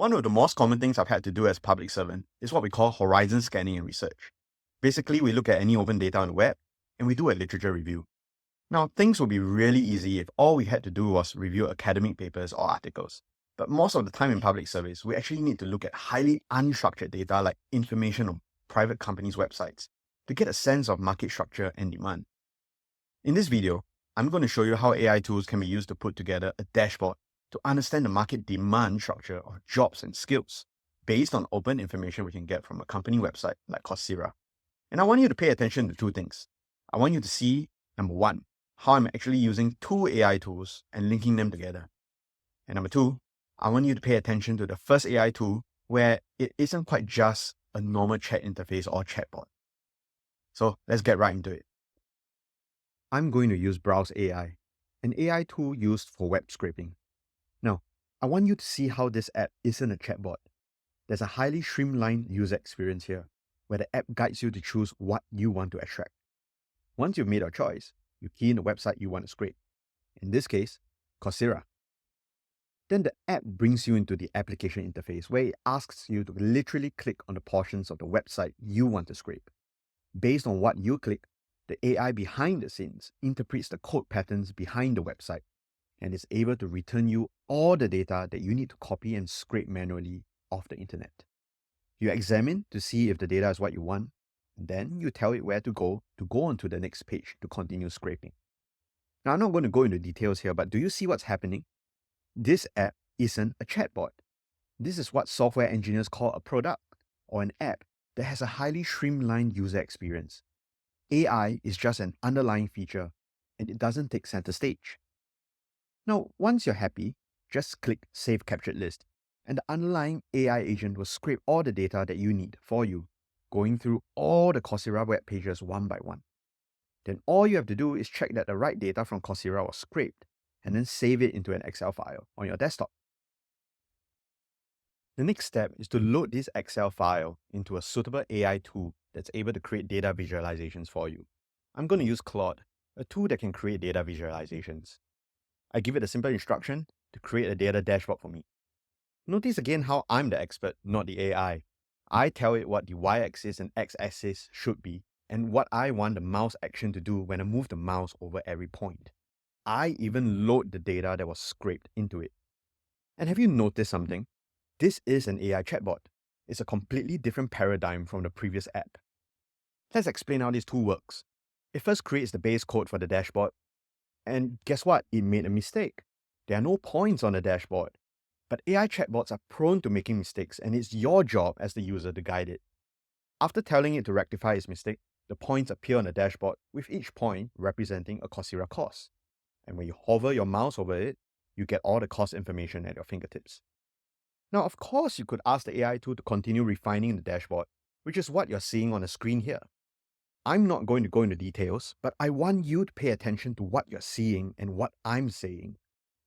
One of the most common things I've had to do as a public servant is what we call horizon scanning in research. Basically, we look at any open data on the web and we do a literature review. Now, things would be really easy if all we had to do was review academic papers or articles. But most of the time in public service, we actually need to look at highly unstructured data like information on private companies' websites to get a sense of market structure and demand. In this video, I'm going to show you how AI tools can be used to put together a dashboard to understand the market demand structure of jobs and skills based on open information we can get from a company website like Coursera. And I want you to pay attention to two things. I want you to see, number one, how I'm actually using two AI tools and linking them together. And number two, I want you to pay attention to the first AI tool where it isn't quite just a normal chat interface or chatbot. So let's get right into it. I'm going to use Browse AI, an AI tool used for web scraping. Now, I want you to see how this app isn't a chatbot. There's a highly streamlined user experience here, where the app guides you to choose what you want to extract. Once you've made your choice, you key in the website you want to scrape. In this case, Coursera. Then the app brings you into the application interface, where it asks you to literally click on the portions of the website you want to scrape. Based on what you click, the AI behind the scenes interprets the code patterns behind the website and is able to return you all the data that you need to copy and scrape manually off the internet. You examine to see if the data is what you want, and then you tell it where to go on to the next page to continue scraping. Now, I'm not going to go into details here, but do you see what's happening? This app isn't a chatbot. This is what software engineers call a product or an app that has a highly streamlined user experience. AI is just an underlying feature, and it doesn't take center stage. Now, once you're happy, just click Save Captured List, and the underlying AI agent will scrape all the data that you need for you, going through all the Coursera web pages one by one. Then all you have to do is check that the right data from Coursera was scraped, and then save it into an Excel file on your desktop. The next step is to load this Excel file into a suitable AI tool that's able to create data visualizations for you. I'm going to use Claude, a tool that can create data visualizations. I give it a simple instruction to create a data dashboard for me. Notice again how I'm the expert, not the AI. I tell it what the y-axis and x-axis should be, and what I want the mouse action to do when I move the mouse over every point. I even load the data that was scraped into it. And have you noticed something? This is an AI chatbot. It's a completely different paradigm from the previous app. Let's explain how this tool works. It first creates the base code for the dashboard, and guess what? It made a mistake. There are no points on the dashboard. But AI chatbots are prone to making mistakes, and it's your job as the user to guide it. After telling it to rectify its mistake, the points appear on the dashboard, with each point representing a Coursera course. And when you hover your mouse over it, you get all the course information at your fingertips. Now, of course, you could ask the AI tool to continue refining the dashboard, which is what you're seeing on the screen here. I'm not going to go into details, but I want you to pay attention to what you're seeing and what I'm saying.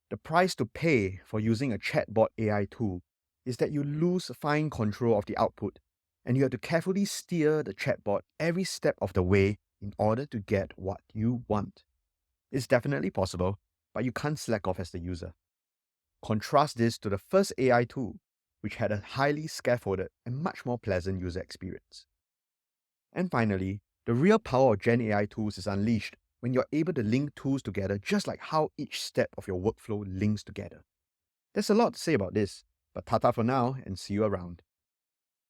The price to pay for using a chatbot AI tool is that you lose fine control of the output, and you have to carefully steer the chatbot every step of the way in order to get what you want. It's definitely possible, but you can't slack off as the user. Contrast this to the first AI tool, which had a highly scaffolded and much more pleasant user experience. And finally, the real power of Gen AI tools is unleashed when you're able to link tools together just like how each step of your workflow links together. There's a lot to say about this, but tata for now and see you around.